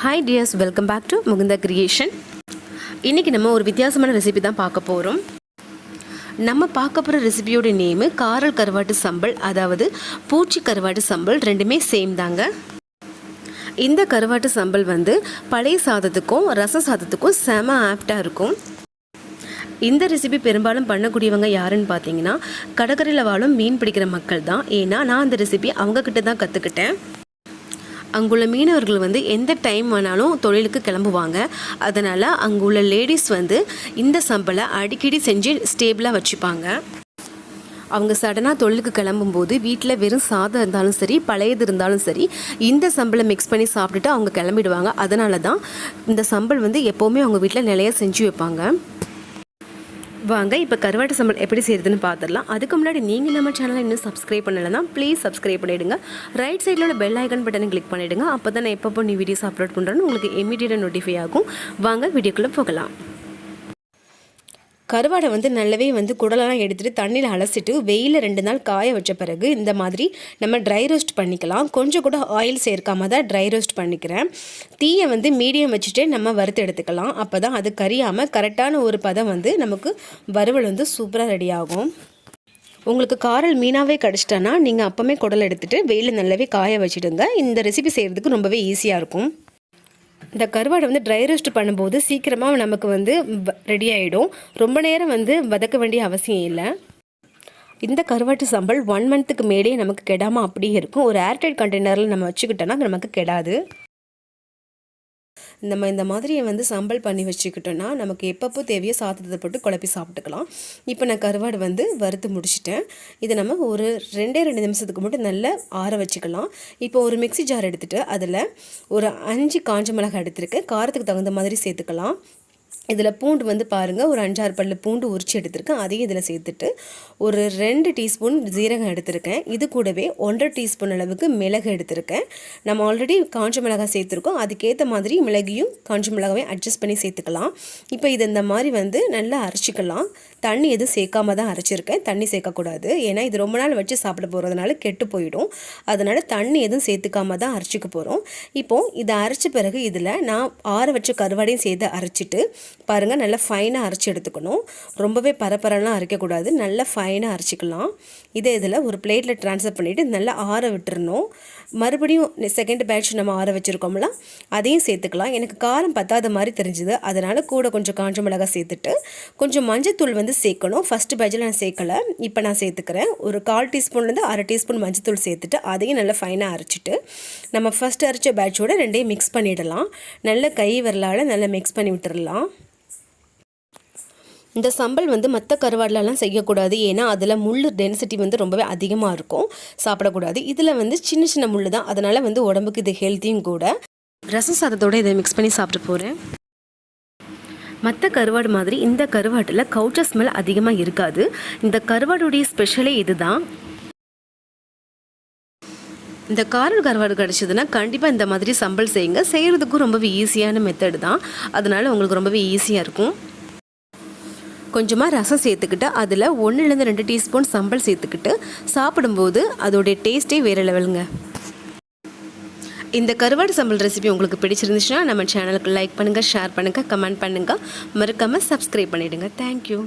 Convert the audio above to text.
Hi dears, welcome back to Mugunda Creation. இன்னைக்கு நம்ம ஒரு வித்தியாசமான ரெசிபி தான் பார்க்க போறோம். நம்ம பார்க்க போற ரெசிபியோட நேம் காரல் கருவாட்டு சம்பல், அதாவது பூச்சி கருவாட்டு சம்பல். ரெண்டுமே சேம் தாங்க. இந்த கருவாட்டு சம்பல் வந்து பழைய சாதத்துக்கும் ரச சாதத்துக்கும் செம ஆப்டா இருக்கும். இந்த ரெசிபி பெரும்பாலும் பண்ணக்கூடியவங்க யாருன்னு பார்த்தீங்கன்னா கடற்கரையில் வாழும் மீன் பிடிக்கிற மக்கள் தான். ஏன்னா நான் அந்த ரெசிபி அவங்கக்கிட்ட தான் கற்றுக்கிட்டேன். அங்குள்ள மீனவர்கள் வந்து எந்த டைம் வேணாலும் தொழிலுக்கு கிளம்புவாங்க. அதனால் அங்குள்ள லேடிஸ் வந்து இந்த சம்பலை அடிக்கடி செஞ்சு ஸ்டேபிளாக வச்சுப்பாங்க. அவங்க சடனாக தொழிலுக்கு கிளம்பும்போது வீட்டில் வெறும் சாதம் இருந்தாலும் சரி, பழையது இருந்தாலும் சரி, இந்த சம்பளை மிக்ஸ் பண்ணி சாப்பிட்டுட்டு அவங்க கிளம்பிடுவாங்க. அதனால தான் இந்த சம்பல் வந்து எப்போவுமே அவங்க வீட்டில் நிலையாக செஞ்சு வைப்பாங்க. வாங்க இப்போ கருவாட்டு சம்பல் எப்படி செய்யுதுன்னு பார்த்துடலாம். அதுக்கு முன்னாடி நீங்கள் நம்ம சேனலை இன்னும் சப்ஸ்கிரைப் பண்ணலைன்னா ப்ளீஸ் சப்ஸ்கிரைப் பண்ணிவிடுங்க. ரைட் சைடில் உள்ள பெல் ஐக்கன் பட்டனை கிளிக் பண்ணிவிடுங்க. அப்போ தான் நான் எப்பப்போ நீ வீடியோஸ் அப்லோட் பண்ணுறேன்னு உங்களுக்கு இமீடியட்டாக நோட்டிஃபை ஆகும். வாங்க வீடியோக்குள்ளே போகலாம். கருவாடை வந்து நல்லாவே வந்து குடலெல்லாம் எடுத்துகிட்டு தண்ணியில் அலசிட்டு வெயிலில் 2 நாள் காய வச்ச பிறகு இந்த மாதிரி நம்ம ட்ரை ரோஸ்ட் பண்ணிக்கலாம். கொஞ்சம் கூட ஆயில் சேர்க்காம தான் ட்ரை ரோஸ்ட் பண்ணிக்கிறேன். தீயை வந்து மீடியம் வச்சுட்டு நம்ம வறுத்து எடுத்துக்கலாம். அப்போ தான் அது கரியாமல் கரெக்டான ஒரு பதம் வந்து நமக்கு வறுவல் வந்து சூப்பராக ரெடி ஆகும். உங்களுக்கு காரல் மீனாகவே கிடச்சிட்டனா நீங்கள் அப்போமே குடல் எடுத்துகிட்டு வெயிலில் நல்லாவே காய வச்சுடுங்க. இந்த ரெசிபி செய்கிறதுக்கு ரொம்பவே ஈஸியாக இருக்கும். இந்த கருவாடை வந்து ட்ரை ரோஸ்ட் பண்ணும்போது சீக்கிரமாக நமக்கு வந்து ரெடி ஆகிடும். ரொம்ப நேரம் வந்து வதக்க வேண்டிய அவசியம் இல்லை. இந்த கருவாட்டு சம்பல் 1 மந்த்துக்கு மேலே நமக்கு கெடாமல் அப்படியே இருக்கும். ஒரு ஏர்டைட் கண்டெய்னரில் நம்ம வச்சுக்கிட்டோன்னா நமக்கு கெடாது. நம்ம இந்த மாதிரியை வந்து சம்பல் பண்ணி வச்சுக்கிட்டோன்னா நமக்கு எப்பப்போ தேவையோ சாதத்தை போட்டு குழப்பி சாப்பிட்டுக்கலாம். இப்போ நான் கருவாடு வந்து வறுத்து முடிச்சிட்டேன். இதை நம்ம ஒரு 2 நிமிஷத்துக்கு மட்டும் நல்லா ஆற வச்சுக்கலாம். இப்போ ஒரு மிக்ஸி ஜார் எடுத்துகிட்டு அதில் ஒரு 5 காஞ்ச மிளகாய் எடுத்துருக்கேன். காரத்துக்கு தகுந்த மாதிரி சேர்த்துக்கலாம். இதில் பூண்டு வந்து பாருங்கள், ஒரு 5-6 பல்லு பூண்டு உரிச்சு எடுத்திருக்கேன். அதையும் இதில் சேர்த்துட்டு ஒரு 2 டீஸ்பூன் ஜீரகம் எடுத்திருக்கேன். இது கூடவே 1.5 டீஸ்பூன் அளவுக்கு மிளகு எடுத்திருக்கேன். நம்ம ஆல்ரெடி காஞ்ச மிளகாய் சேர்த்துருக்கோம். அதுக்கேற்ற மாதிரி மிளகையும் காஞ்ச மிளகாவையும் அட்ஜஸ்ட் பண்ணி சேர்த்துக்கலாம். இப்போ இது இந்த மாதிரி வந்து நல்லா அரைச்சிக்கலாம். தண்ணி எதுவும் சேர்க்காம தான் அரைச்சிருக்கேன். தண்ணி சேர்க்கக்கூடாது, ஏன்னா இது ரொம்ப நாள் வச்சு சாப்பிட போகிறதுனால கெட்டு போயிடும். அதனால் தண்ணி எதுவும் சேர்த்துக்காம தான் அரைச்சிக்க போகிறோம். இப்போது இதை அரைச்ச பிறகு இதில் நான் ஆற வச்ச கருவாடையும் சேர்த்து அரைச்சிட்டு பாருங்கள், நல்லா ஃபைனாக அரைச்சி எடுத்துக்கணும். ரொம்பவே பரப்பரெல்லாம் அரைக்கக்கூடாது, நல்லா ஃபைனாக அரைச்சிக்கலாம். இதில் ஒரு பிளேட்டில் ட்ரான்ஸ்ஃபர் பண்ணிவிட்டு நல்லா ஆற விட்டுறணும். மறுபடியும் செகண்ட் பேட்ச் நம்ம ஆற வச்சுருக்கோம்ல, அதையும் சேர்த்துக்கலாம். எனக்கு காரம் பத்தாத மாதிரி தெரிஞ்சுது, அதனால் கூட கொஞ்சம் காஞ்ச மிளகாய் சேர்த்துட்டு கொஞ்சம் மஞ்சத்தூள் வந்து சேர்க்கணும். ஃபஸ்ட்டு பேட்சில் நான் சேர்க்கலை, இப்போ நான் சேர்த்துக்கிறேன். ஒரு 1/4 டீஸ்பூன்லேருந்து 1/2 டீஸ்பூன் மஞ்சத்தூள் சேர்த்துட்டு அதையும் நல்லா ஃபைனாக அரைச்சிட்டு நம்ம ஃபஸ்ட்டு அரைச்ச பேட்சோடு 2ஐயும் மிக்ஸ் பண்ணிடலாம். நல்ல கை விரலால் நல்லா மிக்ஸ் பண்ணி விட்டுடலாம். இந்த சம்பல் வந்து மற்ற கருவாடுலலாம் செய்யக்கூடாது, ஏன்னா அதில் முள் டென்சிட்டி வந்து ரொம்பவே அதிகமாக இருக்கும், சாப்பிடக்கூடாது. இதில் வந்து சின்ன சின்ன முள் தான், அதனால் வந்து உடம்புக்கு இது ஹெல்த்தியும் கூட. ரசம் சாதத்தோடு இதை மிக்ஸ் பண்ணி சாப்பிட்டு போகிறேன். மற்ற கருவாடு மாதிரி இந்த கருவாட்டில் கவுச்ச ஸ்மெல் அதிகமாக இருக்காது. இந்த கருவாடுடைய ஸ்பெஷலே இது தான். இந்த காரல் கருவாடு கிடச்சிதுன்னா கண்டிப்பாக இந்த மாதிரி சம்பல் செய்யுங்க. செய்கிறதுக்கும் ரொம்பவே ஈஸியான மெத்தடு தான், அதனால் உங்களுக்கு ரொம்பவே ஈஸியாக இருக்கும். கொஞ்சமாக ரசம் சேர்த்துக்கிட்டு அதில் 1-2 டீஸ்பூன் சம்பல் சேர்த்துக்கிட்டு சாப்பிடும்போது அதோடைய டேஸ்ட்டே வேறு லெவலுங்க. இந்த கருவாடு சம்பல் ரெசிபி உங்களுக்கு பிடிச்சிருந்துச்சுன்னா நம்ம சேனலுக்கு லைக் பண்ணுங்கள், ஷேர் பண்ணுங்கள், கமெண்ட் பண்ணுங்கள், மறக்காமல் சப்ஸ்கிரைப் பண்ணிவிடுங்க. தேங்க்யூ.